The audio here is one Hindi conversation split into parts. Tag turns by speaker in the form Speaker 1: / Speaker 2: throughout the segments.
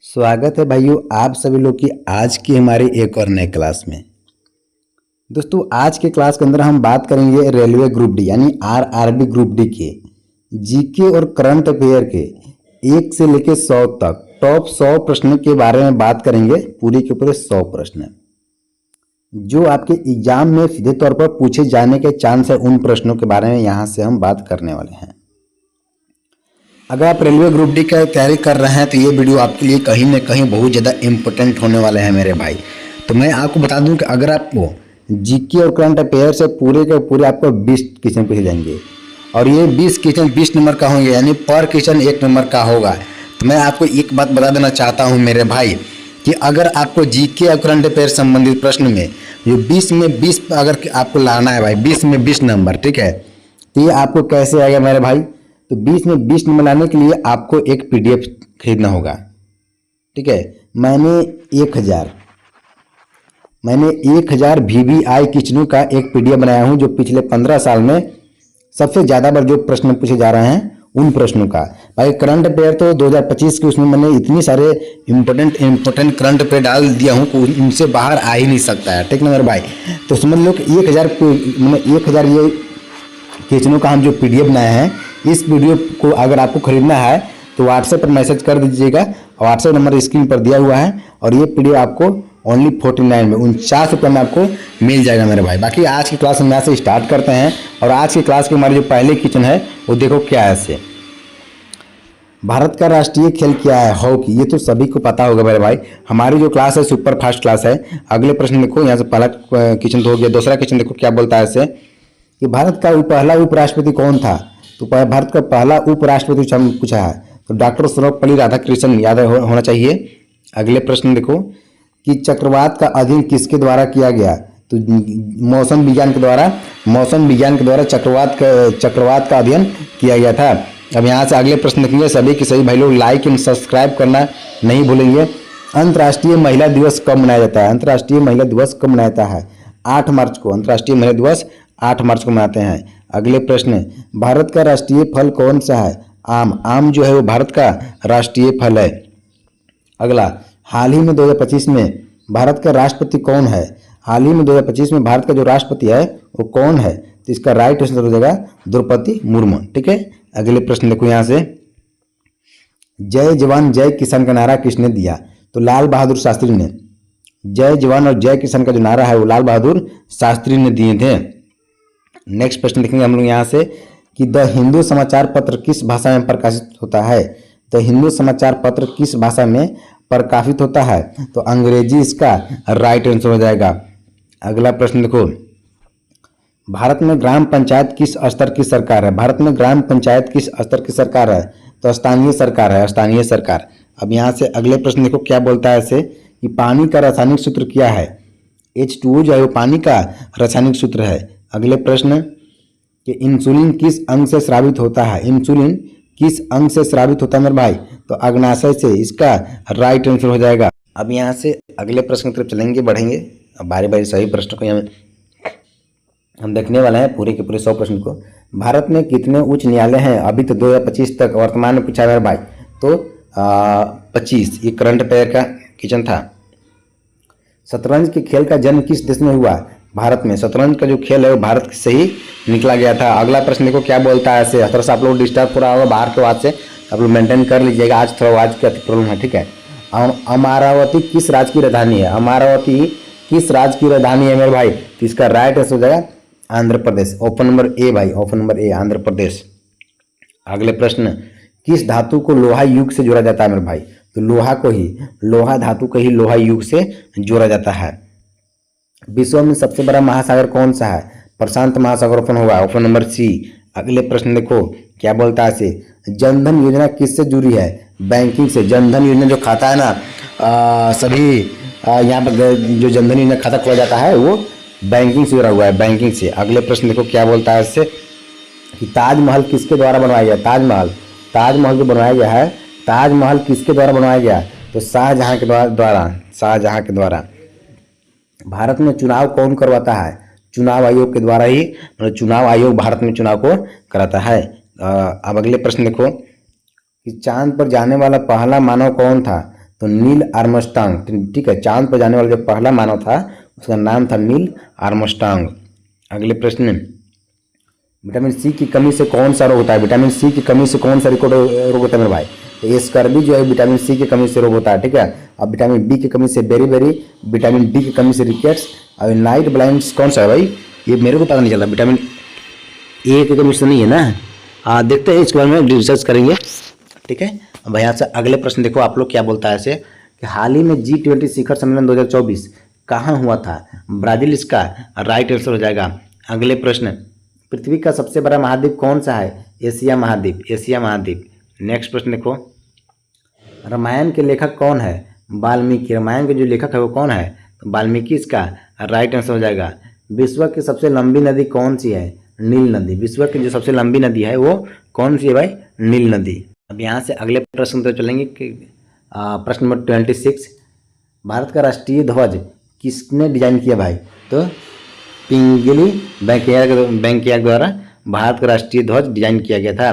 Speaker 1: स्वागत है भाइयों आप सभी लोग की आज की हमारी एक और नए क्लास में। दोस्तों आज के क्लास के अंदर हम बात करेंगे रेलवे ग्रुप डी यानी आरआरबी ग्रुप डी के जीके और करंट अफेयर के 1 से लेकर 100 तक टॉप 100 प्रश्न के बारे में बात करेंगे। पूरे के पूरे 100 प्रश्न जो आपके एग्जाम में सीधे तौर पर पूछे जाने के चांस है, उन प्रश्नों के बारे में यहाँ से हम बात करने वाले हैं। अगर आप रेलवे ग्रुप डी का तैयारी कर रहे हैं तो ये वीडियो आपके लिए कहीं ना कहीं बहुत ज़्यादा इम्पोर्टेंट होने वाले हैं मेरे भाई। तो मैं आपको बता दूं कि अगर आपको जीके और करंट अफेयर से पूरे के पूरे आपको 20 क्वेश्चन पूछे जाएंगे और ये 20 क्वेश्चन 20 नंबर का होंगे, यानी पर क्वेश्चन 1 नंबर का होगा। तो मैं आपको एक बात बता देना चाहता हूँ मेरे भाई कि अगर आपको जीके और करंट अफेयर संबंधित प्रश्न में जो 20 में 20 अगर आपको लाना है भाई, 20 में 20 नंबर, ठीक है, तो ये आपको कैसे आएगा मेरे भाई? तो 20 में 20 नंबर लाने के लिए आपको एक पीडीएफ खरीदना होगा, ठीक है। मैंने 1000 VVI क्वेश्चनों का एक पीडीएफ बनाया हूं जो पिछले 15 साल में सबसे ज़्यादा बार जो प्रश्न पूछे जा रहे हैं उन प्रश्नों का। भाई करंट अफेयर तो 2025 के उसमें मैंने इतनी सारे इम्पोर्टेंट करंट अफेयर डाल दिया हूँ कि उनसे बाहर आ ही नहीं सकता है, ठीक ना मेरे भाई। तो समझ लो कि 1000 ये क्वेश्चनों का हम जो पीडीएफ बनाए हैं, इस वीडियो को अगर आपको खरीदना है तो व्हाट्सएप पर मैसेज कर दीजिएगा। व्हाट्सएप नंबर स्क्रीन पर दिया हुआ है और ये पीडीएफ आपको ओनली 49 में 49 रुपये में आपको मिल जाएगा मेरे भाई। बाकी आज की क्लास हम यहाँ से स्टार्ट करते हैं और आज की क्लास के हमारे जो पहले क्वेश्चन है वो देखो क्या है। ऐसे भारत का राष्ट्रीय खेल क्या है? हॉकी। ये तो सभी को पता होगा मेरे भाई। हमारी जो क्लास है सुपर फास्ट क्लास है। अगले प्रश्न देखो, यहाँ से पहला क्वेश्चन तो हो गया। दूसरा क्वेश्चन देखो क्या बोलता है ऐसे कि भारत का पहला उपराष्ट्रपति कौन था? तो भारत का पहला उपराष्ट्रपति पूछा है तो डॉक्टर सर्वपल्ली राधाकृष्णन याद होना चाहिए। अगले प्रश्न देखो कि चक्रवात का अध्ययन किसके द्वारा किया गया? तो मौसम विज्ञान के द्वारा चक्रवात का अध्ययन किया गया था। अब यहाँ से अगले प्रश्न देखेंगे। सभी के सभी भाई लोग लाइक एंड सब्सक्राइब करना नहीं भूलेंगे। अंतर्राष्ट्रीय महिला दिवस कब मनाया जाता है? अंतर्राष्ट्रीय महिला दिवस कब मनाया जाता है? 8 मार्च को। अंतर्राष्ट्रीय महिला दिवस 8 मार्च को मनाते हैं। अगले प्रश्न, भारत का राष्ट्रीय फल कौन सा है? आम। आम जो है वो भारत का राष्ट्रीय फल है। अगला, हाल ही में 2025 में भारत का राष्ट्रपति कौन है? हाल ही में 2025 में भारत का जो राष्ट्रपति है वो कौन है? तो इसका राइट आंसर हो जाएगा द्रौपदी मुर्मू, ठीक है। अगले प्रश्न देखो यहाँ से, जय जवान जय किसान का नारा किसने दिया? तो लाल बहादुर शास्त्री ने। जय जवान और जय किसान का जो नारा है वो लाल बहादुर शास्त्री ने दिए थे। नेक्स्ट प्रश्न देखेंगे हम लोग यहाँ से कि द हिंदू समाचार पत्र किस भाषा में प्रकाशित होता है? द हिंदू समाचार पत्र किस भाषा में प्रकाशित होता है? तो अंग्रेजी इसका राइट आंसर हो जाएगा। अगला प्रश्न देखो, भारत में ग्राम पंचायत किस स्तर की सरकार है? भारत में ग्राम पंचायत किस स्तर की सरकार है? तो स्थानीय सरकार है, स्थानीय सरकार। अब यहाँ से अगले प्रश्न देखो क्या बोलता है ऐसे कि पानी का रासायनिक सूत्र क्या है? H2O जो है वो पानी का रासायनिक सूत्र है। अगले प्रश्न कि इंसुलिन किस अंग से स्रावित होता है? इंसुलिन किस अंग से स्रावित होता है मेरे भाई? तो अग्नाशय से। इसका राइट आंसर हो जाएगा। अब यहाँ से अगले प्रश्न की तरफ चलेंगे, बढ़ेंगे। अब बारी बारी सभी प्रश्नों को हम देखने वाले हैं, पूरे के पूरे 100 प्रश्न को। भारत में कितने उच्च न्यायालय हैं अभी तो 2025 तक? वर्तमान में पूछा मेरे भाई तो 25। ये करंट अफेयर का क्वेश्चन था। शतरंज के खेल का जन्म किस देश में हुआ? भारत में। शतरंज का जो खेल है वो भारत से ही निकला गया था। अगला प्रश्न देखो क्या बोलता है ऐसे। थोड़ा सा आप लोग डिस्टर्ब हो रहा होगा बाहर के आवाज से, आप लोग मेंटेन कर लीजिएगा। आज थोड़ा आवाज की प्रॉब्लम है, ठीक है। अमरावती किस राज्य की राजधानी है? अमरावती किस राज्य की राजधानी है मेरे भाई? तो इसका राइट आंसर हो जाएगा Andhra Pradesh. Option number A भाई, option number A Andhra Pradesh. अगले प्रश्न, किस धातु को लोहा युग से जोड़ा जाता है मेरे भाई? तो लोहा धातु को ही लोहा युग से जोड़ा जाता है। विश्व में सबसे बड़ा महासागर कौन सा है? प्रशांत महासागर ओपन होगा, ऑप्शन नंबर सी। अगले प्रश्न देखो क्या बोलता है से, जनधन योजना किससे जुड़ी है? बैंकिंग से। जनधन योजना जो खाता है ना सभी यहाँ पर जो जनधन योजना खाता खोला जाता है वो बैंकिंग से जुड़ा हुआ है, बैंकिंग से। अगले प्रश्न देखो क्या बोलता है इससे कि ताजमहल किसके द्वारा बनवाया गया? ताजमहल जो बनवाया गया है, ताजमहल किसके द्वारा बनवाया गया? तो शाहजहां के द्वारा। भारत में चुनाव कौन करवाता है? चुनाव आयोग के द्वारा ही, मतलब चुनाव आयोग भारत में चुनाव को कराता है। अब अगले प्रश्न देखो कि चांद पर जाने वाला पहला मानव कौन था? तो नील आर्मस्ट्रांग, ठीक है। चांद पर जाने वाला जो पहला मानव था उसका नाम था नील आर्मस्ट्रांग। अगले प्रश्न, विटामिन सी की कमी से कौन सा रोग होता है? विटामिन सी की कमी से कौन सा रोग होता है मेरे भाई? तो ये स्कर्वी जो है विटामिन सी की कमी से रोग होता है, ठीक है। अब विटामिन बी की कमी से बेरी, विटामिन डी की कमी से रिकेट्स, और नाइट ब्लाइंड्स कौन सा है भाई? ये मेरे को पता नहीं चला। विटामिन ए की कमी से नहीं है ना? देखते हैं, इसके बारे में रिसर्च करेंगे, ठीक है। अब यहाँ से अगले प्रश्न देखो आप लोग क्या बोलता है ऐसे कि हाल ही में G20 शिखर सम्मेलन 2024 कहाँ हुआ था? ब्राजील इसका राइट आंसर हो जाएगा। अगले प्रश्न, पृथ्वी का सबसे बड़ा महाद्वीप कौन सा है? एशिया महाद्वीप, एशिया महाद्वीप। नेक्स्ट प्रश्न देखो, रामायण के लेखक कौन है? वाल्मीकि। रामायण के जो लेखक है वो कौन है? तो वाल्मीकि इसका राइट आंसर हो जाएगा। विश्व की सबसे लंबी नदी कौन सी है? नील नदी। विश्व की जो सबसे लंबी नदी है वो कौन सी है भाई? नील नदी। अब यहाँ से अगले प्रश्न तो चलेंगे कि प्रश्न नंबर 26, भारत का राष्ट्रीय ध्वज किसने डिजाइन किया भाई? तो पिंगली वेंकैया द्वारा भारत का राष्ट्रीय ध्वज डिजाइन किया गया था।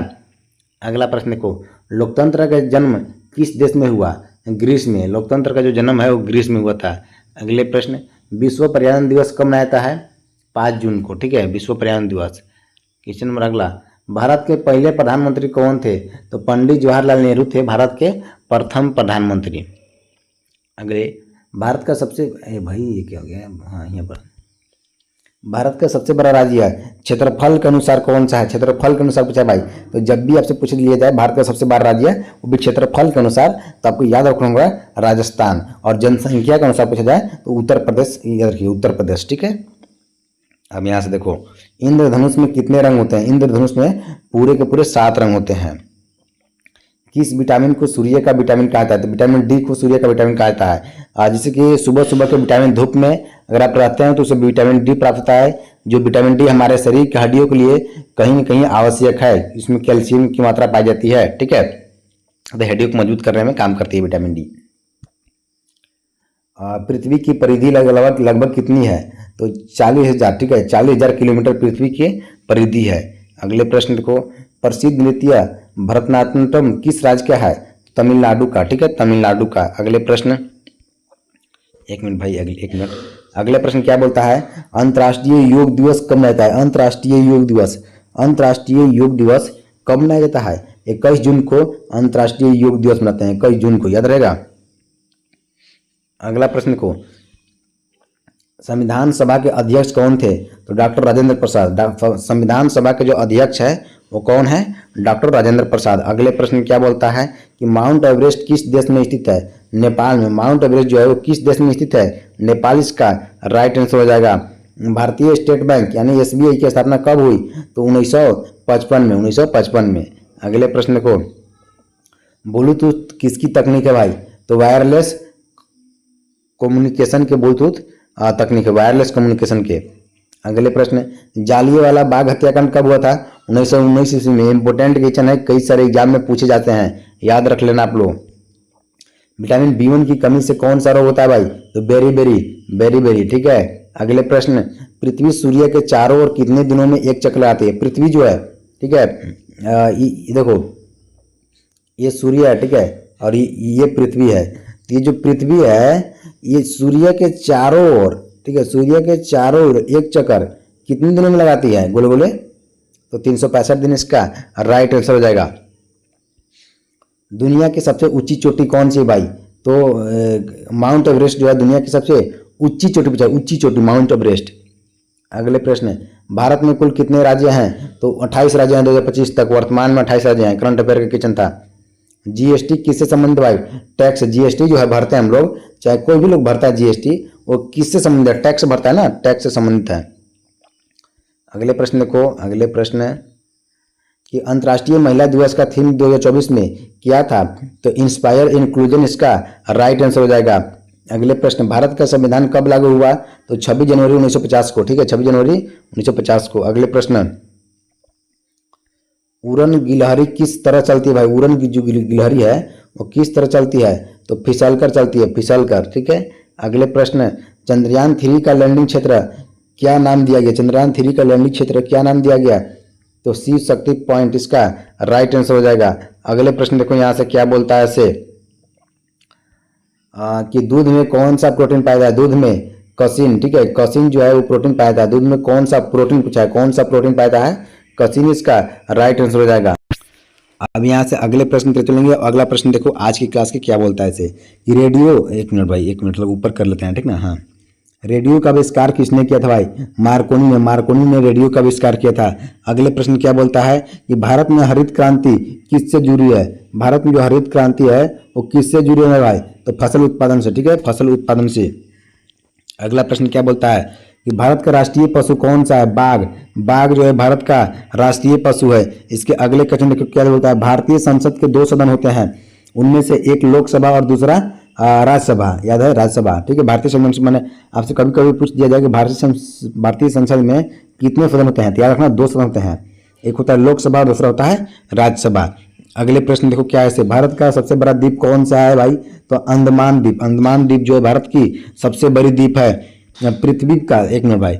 Speaker 1: अगला प्रश्न देखो, लोकतंत्र का जन्म किस देश में हुआ? ग्रीस में। लोकतंत्र का जो जन्म है वो ग्रीस में हुआ था। अगले प्रश्न, विश्व पर्यावरण दिवस कब मनाया जाता है? 5 जून को, ठीक है, विश्व पर्यावरण दिवस। क्वेश्चन नंबर अगला, भारत के पहले प्रधानमंत्री कौन थे? तो पंडित जवाहरलाल नेहरू थे भारत के प्रथम प्रधानमंत्री। अगले, भारत का सबसे भाई ये क्या हो गया? हाँ, यहाँ पर भारत का सबसे बड़ा राज्य क्षेत्रफल के अनुसार कौन सा है? क्षेत्रफल के अनुसार पूछा भाई, तो जब भी आपसे पूछ लिया जाए भारत का सबसे बड़ा राज्य वो भी क्षेत्रफल के अनुसार, तो आपको याद रखना होगा राजस्थान। और जनसंख्या के अनुसार पूछा जाए तो उत्तर प्रदेश, याद रखिए उत्तर प्रदेश, ठीक है। अब यहाँ से देखो, इंद्रधनुष में कितने रंग होते हैं? इंद्रधनुष में पूरे के पूरे 7 रंग होते हैं। किस विटामिन को सूर्य का विटामिन कहा जाता है? तो विटामिन डी को सूर्य का विटामिन कहा जाता है। जैसे कि सुबह सुबह के विटामिन धूप में अगर आप रहते हैं तो उससे विटामिन डी प्राप्त होता है, जो विटामिन डी हमारे शरीर की हड्डियों के लिए कहीं न कहीं आवश्यक है। इसमें कैल्शियम की मात्रा पाई जाती है, ठीक है। तो हड्डियों को मजबूत करने में काम करती है विटामिन डी। पृथ्वी की परिधि लगभग कितनी है? तो 40,000, ठीक है, 40,000 किलोमीटर पृथ्वी की परिधि है। अगले प्रश्न देखो, प्रसिद्ध नृत्य भरतनाट्यम किस राज्य का है? तमिलनाडु का, ठीक है, तमिलनाडु का। अगले प्रश्न, एक मिनट भाई, एक मिनट। अगले प्रश्न क्या बोलता है? अंतर्राष्ट्रीय योग दिवस कब मनाया जाता है? अंतर्राष्ट्रीय योग दिवस, अंतर्राष्ट्रीय योग दिवस कब मनाया जाता है? 21 जून को अंतर्राष्ट्रीय योग दिवस मनाते हैं, 21 जून को, याद रहेगा। अगला प्रश्न को, संविधान सभा के अध्यक्ष कौन थे? तो डॉक्टर राजेंद्र प्रसाद। संविधान सभा के जो अध्यक्ष है वो कौन है? डॉक्टर राजेंद्र प्रसाद। अगले प्रश्न क्या बोलता है कि माउंट एवरेस्ट किस देश में स्थित है? नेपाल में। माउंट एवरेस्ट जो है वो किस देश में स्थित है? नेपाल इसका राइट आंसर हो जाएगा। भारतीय स्टेट बैंक यानी एसबीआई की स्थापना कब हुई? तो 1955 में, 1955 में। अगले प्रश्न को, ब्लूटूथ किसकी तकनीक है भाई? तो वायरलेस कम्युनिकेशन के ब्लूटूथ तकनीक है, वायरलेस कम्युनिकेशन के। अगले प्रश्न, जालियांवाला बाग हत्याकांड कब हुआ था? 1919 ईस्वी में। इंपोर्टेंट क्वेश्चन है, कई सारे एग्जाम में पूछे जाते हैं, याद रख लेना आप लोग। विटामिन B1 की कमी से कौन सा रोग होता है भाई? तो बेरी, ठीक है। अगले प्रश्न, पृथ्वी सूर्य के चारों ओर कितने दिनों में एक चक्कर लगाती है? पृथ्वी जो है, ठीक है, देखो ये सूर्य है, ठीक है, और ये पृथ्वी है। ये जो पृथ्वी है ये सूर्य के चारों ओर, ठीक है, सूर्य के चारों ओर एक चक्कर कितने दिनों में लगाती है? गोले गोले, तो 365 दिन इसका राइट आंसर हो जाएगा। दुनिया की सबसे ऊंची चोटी कौन सी है भाई? तो माउंट एवरेस्ट जो है दुनिया की सबसे ऊंची चोटी पूछा, ऊंची चोटी माउंट एवरेस्ट। अगले प्रश्न, भारत में कुल कितने राज्य हैं? तो 28 राज्य हैं 2025 तक, वर्तमान में 28 राज्य हैं। करंट अफेयर का क्वेश्चन था। जीएसटी किससे संबंधित भाई? टैक्स, जीएसटी जो है भरते हैं हम लोग, चाहे कोई भी लोग भरता है जीएसटी, वो किससे संबंधित है? टैक्स भरता है ना, टैक्स से संबंधित है। अगले प्रश्न देखो, अगले प्रश्न कि अंतर्राष्ट्रीय महिला दिवस का थीम 2024 में क्या था? तो इंस्पायर इंक्लूजन इसका राइट आंसर हो जाएगा। अगले प्रश्न, भारत का संविधान कब लागू हुआ? तो 26 जनवरी 1950 को, ठीक है, 26 जनवरी 1950 को। अगले प्रश्न, उड़न गिलहरी किस तरह चलती है भाई? उड़न की जो गिलहरी है वो किस तरह चलती है? तो फिसलकर चलती है, फिसलकर, ठीक है। अगले प्रश्न, चंद्रयान 3 का लैंडिंग क्षेत्र क्या नाम दिया गया? चंद्रयान 3 का लैंडिंग क्षेत्र क्या नाम दिया गया? तो शिव शक्ति पॉइंट इसका राइट आंसर हो जाएगा। अगले प्रश्न देखो यहाँ से क्या बोलता है ऐसे कि दूध में कौन सा प्रोटीन पाया जाता है, दूध में कसिन, ठीक है, कसिन जो है वो प्रोटीन पाया जाता है। दूध में कौन सा प्रोटीन पूछा है, कौन सा प्रोटीन पाया जाता है, कसिन इसका राइट आंसर हो जाएगा। अब यहाँ से अगले प्रश्न पे चलेंगे। अगला प्रश्न देखो आज की क्लास के क्या बोलता है इसे कि रेडियो, एक मिनट भाई, एक मिनट, ऊपर कर लेते हैं, ठीक ना। हाँ, रेडियो का आविष्कार किसने किया था भाई, मार्कोनी ने रेडियो का आविष्कार किया था। अगले प्रश्न क्या बोलता है कि भारत में हरित क्रांति किससे जुड़ी है, भारत में जो हरित क्रांति है वो किससे जुड़ी है भाई, तो फसल उत्पादन से, ठीक है, फसल उत्पादन से। अगला प्रश्न क्या बोलता है कि भारत का राष्ट्रीय पशु कौन सा है, बाघ जो है भारत का राष्ट्रीय पशु है। इसके अगले क्वेश्चन देखो क्या बोलता है, भारतीय संसद के 2 सदन होते हैं, उनमें से एक लोकसभा और दूसरा राज्यसभा, याद है, राज्यसभा, ठीक है। भारतीय संसद से मैंने आपसे कभी कभी पूछ दिया जाए कि भारतीय संसद में कितने सदन होते हैं, तो याद रखना 2 सदन होते हैं, एक होता है लोकसभा और दूसरा होता है राज्यसभा। अगले प्रश्न देखो क्या है, भारत का सबसे बड़ा द्वीप कौन सा है भाई, तो अंडमान द्वीप जो है भारत की सबसे बड़ी द्वीप है। पृथ्वी का, एक मिनट भाई,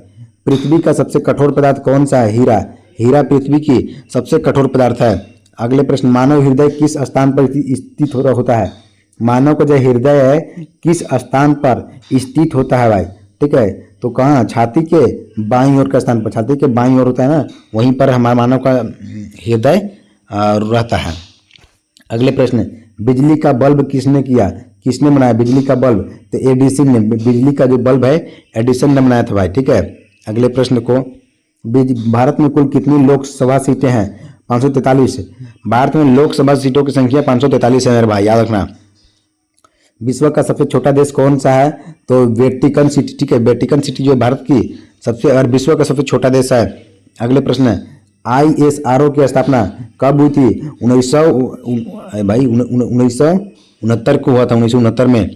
Speaker 1: पृथ्वी का सबसे कठोर पदार्थ कौन सा है, हीरा पृथ्वी की सबसे कठोर पदार्थ है। अगले प्रश्न, मानव हृदय किस स्थान पर स्थित होता है, मानव का जो हृदय है किस स्थान पर स्थित होता है भाई, ठीक है, तो कहाँ, छाती के बाईं ओर का स्थान पर, छाती के बाईं ओर होता है ना, वहीं पर हमारा मानव का हृदय रहता है। अगले प्रश्न, बिजली का बल्ब किसने किया, किसने बनाया बिजली का बल्ब, तो एडिसन ने, बिजली का जो बल्ब है एडिसन ने बनाया था भाई, ठीक है। अगले प्रश्न को, भारत में कुल कितनी लोकसभा सीटें हैं, 543। भारत में लोकसभा सीटों की संख्या 543 है मेरे भाई, याद रखना। विश्व का सबसे छोटा देश कौन सा है, तो वेटिकन सिटी, ठीक है, वेटिकन सिटी जो भारत की सबसे और विश्व का सबसे छोटा देश है। अगले प्रश्न, ISRO की स्थापना कब हुई थी, 1969 को हुआ था, 1969 में।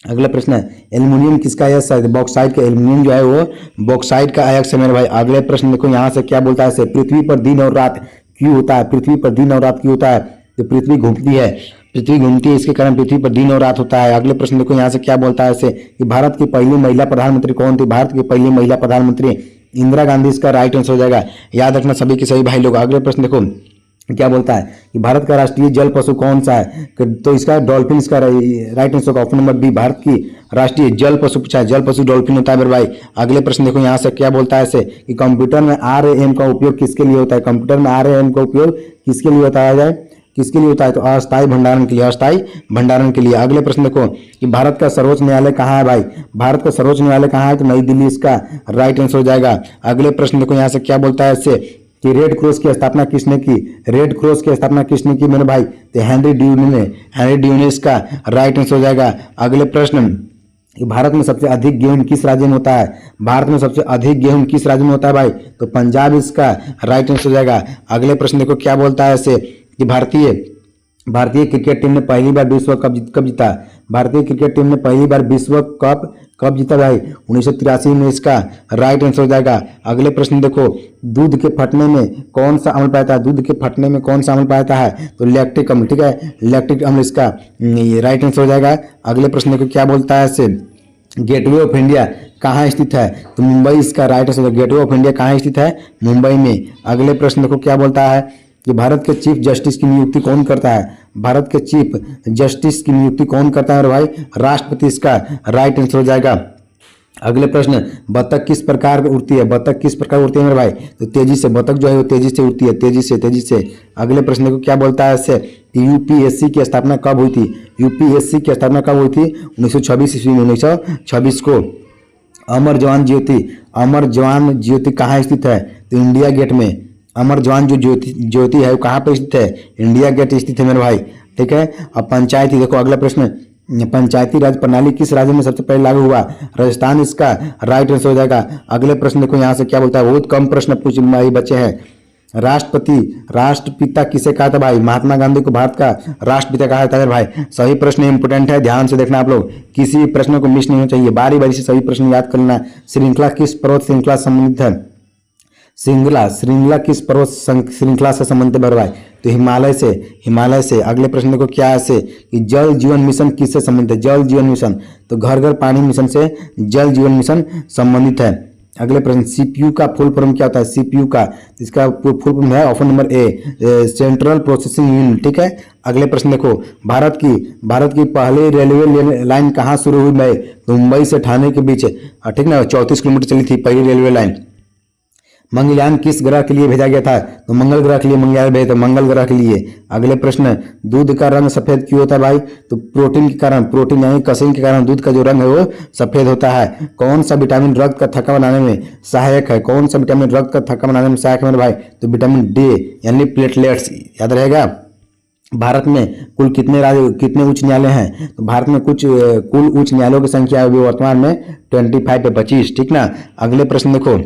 Speaker 1: अगला प्रश्न है, एल्युमिनियम किसका अयस्क है, बॉक्साइट का, एल्युमिनियम जो है वो बॉक्साइट का अयस्क है मेरे भाई। अगले प्रश्न देखो यहाँ से क्या बोलता है, पृथ्वी पर दिन और रात क्यों होता है, पृथ्वी पर दिन और रात क्यों होता है, तो पृथ्वी घूमती है, इसके कारण पृथ्वी पर दिन और रात होता है। अगले प्रश्न देखो यहाँ से क्या बोलता है इसे कि भारत की पहली महिला प्रधानमंत्री कौन थी, भारत की पहली महिला प्रधानमंत्री इंदिरा गांधी, इसका राइट आंसर हो जाएगा, याद रखना सभी के सभी भाई लोग। अगले प्रश्न देखो क्या बोलता है कि भारत का राष्ट्रीय जल पशु कौन सा है, तो इसका डॉल्फिन, इसका right answer option number B, Bharat की राष्ट्रीय जल पशु पूछा है, जल पशु डॉल्फिन होता है मेरे भाई। अगले प्रश्न देखो यहाँ से क्या बोलता है इसे कि कंप्यूटर में RAM का उपयोग किसके लिए होता है, कंप्यूटर में RAM का उपयोग किसके लिए बताया जाए, किसके लिए होता है, तो अस्थायी भंडारण के लिए, अस्थायी भंडारण के लिए। अगले प्रश्न देखो कि भारत का सर्वोच्च न्यायालय कहाँ है भाई, भारत का सर्वोच्च न्यायालय कहाँ है, तो नई दिल्ली, इसका राइट आंसर हो जाएगा। अगले प्रश्न देखो यहाँ से क्या बोलता है इससे कि रेड क्रॉस की स्थापना किसने की, रेड क्रॉस की स्थापना किसने की मेरे भाई, तो हेनरी ड्यूने, इसका राइट आंसर हो जाएगा। अगले प्रश्न कि भारत में सबसे अधिक गेहूं किस राज्य में होता है, भारत में सबसे अधिक गेहूं किस राज्य में होता है भाई, तो पंजाब, इसका राइट आंसर हो जाएगा। अगले प्रश्न देखो क्या बोलता है इसे कि भारतीय क्रिकेट टीम ने पहली बार विश्व कप कब जीता, भारतीय क्रिकेट टीम ने पहली बार विश्व कप कब जीता भाई, 1983 में, इसका राइट आंसर हो जाएगा। अगले प्रश्न देखो, दूध के फटने में कौन सा अम्ल पाया जाता है, दूध के फटने में कौन सा अम्ल पाया जाता है, तो लैक्टिक अम्ल, ठीक है, लैक्टिक अम्ल, इसका राइट आंसर हो जाएगा। अगले प्रश्न देखो क्या बोलता है इससे, गेटवे ऑफ इंडिया कहाँ स्थित है, तो मुंबई, इसका right answer, gateway of India कहाँ स्थित है, मुंबई में। अगले प्रश्न देखो क्या बोलता है कि भारत के चीफ जस्टिस की नियुक्ति कौन करता है, भारत के चीफ जस्टिस की नियुक्ति कौन करता है भाई, राष्ट्रपति, इसका राइट आंसर हो जाएगा। अगले प्रश्न, बतख किस प्रकार उड़ती है, बतख किस प्रकार उड़ती है मेरे भाई, तो तेजी से, बतख जो है वो तेजी से उड़ती है, तेजी से। अगले प्रश्न को क्या बोलता है इससे, UPSC की स्थापना कब हुई थी, UPSC की स्थापना कब हुई थी, 1926 ईस्वी में, 1926 को। अमर जवान ज्योति कहाँ स्थित है, तो इंडिया गेट में, अमर जवान जो ज्योति है वो कहाँ पर स्थित है, इंडिया गेट स्थित है मेरे भाई, ठीक है। अब पंचायती देखो, अगला प्रश्न, पंचायती राज प्रणाली किस राज्य में सबसे पहले लागू हुआ, राजस्थान, इसका राइट आंसर हो जाएगा। अगले प्रश्न देखो यहाँ से क्या बोलता है, बहुत कम प्रश्न पूछ बचे हैं, राष्ट्रपिता किसे कहा था भाई, महात्मा गांधी को भारत का राष्ट्रपिता कहा था भाई। सही प्रश्न इंपोर्टेंट है, ध्यान से देखना आप लोग, किसी भी प्रश्न को मिस नहीं होना चाहिए, बारी बारी से सभी प्रश्न याद करना। श्रृंखला किस पर्वत श्रृंखला संबंधित है, श्रृंखला किस पर्वत श्रृंखला से संबंधित है भाई, तो हिमालय से। अगले प्रश्न देखो क्या है से कि जल जीवन मिशन किससे संबंधित है, जल जीवन मिशन, तो घर घर पानी मिशन से जल जीवन मिशन संबंधित है। अगले प्रश्न, सीपीयू का फुल फॉर्म क्या होता है? सीपीयू का, इसका फुल फॉर्म है option number A, central processing unit. ठीक है। अगले प्रश्न देखो, भारत की पहली रेलवे लाइन कहाँ शुरू हुई? मुंबई से ठाणे के बीच, ठीक ना, 34 किलोमीटर चली थी पहली रेलवे लाइन। मंगलयान किस ग्रह के लिए भेजा गया था? तो मंगल ग्रह के लिए मंगलयान भेजा, तो मंगल ग्रह के लिए। अगले प्रश्न, दूध का रंग सफेद क्यों होता है भाई? तो प्रोटीन के कारण, प्रोटीन यानी कसिंग के कारण दूध का जो रंग है वो सफेद होता है। कौन सा विटामिन रक्त का थक्का बनाने में सहायक है? कौन सा विटामिन रक्त का थक्का बनाने में सहायक है मेरे भाई? तो विटामिन डी यानी प्लेटलेट्स, याद रहेगा। भारत में कुल कितने उच्च न्यायालय हैं? तो भारत में कुल उच्च न्यायालयों की संख्या अभी वर्तमान में 25 है, 25। ठीक ना। अगले प्रश्न देखो,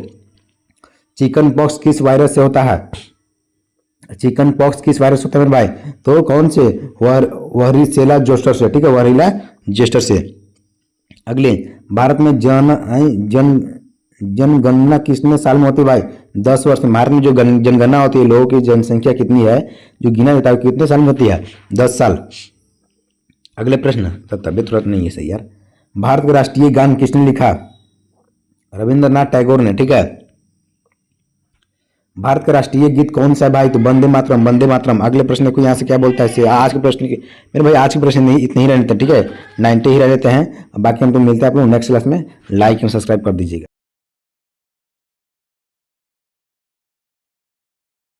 Speaker 1: चिकन पॉक्स किस वायरस से होता है? चिकन पॉक्स किस वायरस से होता है मेरे भाई? तो कौन से? वरीसेला जोस्टर से। ठीक है, वरीला जोस्टर से। अगले, भारत में जनगणना कितने साल में होती है भाई? 10 वर्ष में। भारत में जो जनगणना होती है, लोगों की जनसंख्या कितनी है जो गिना जाता है, कितने साल में होती है? 10 साल। अगले प्रश्न, तबियत तुरंत नहीं है सही यार। भारत का राष्ट्रीय गान किसने लिखा? रविंद्रनाथ टैगोर ने। ठीक है। भारत का राष्ट्रीय गीत कौन सा है भाई? तो वंदे मातरम, वंदे मातरम। अगले प्रश्न को यहाँ से क्या बोलता है? आज के प्रश्न की मेरे भाई, आज के प्रश्न नहीं, इतने ही रहते हैं। ठीक है, 90 ही रह देते हैं। बाकी हम तो मिलते हैं आप लोग नेक्स्ट क्लास में। लाइक एवं सब्सक्राइब कर दीजिएगा।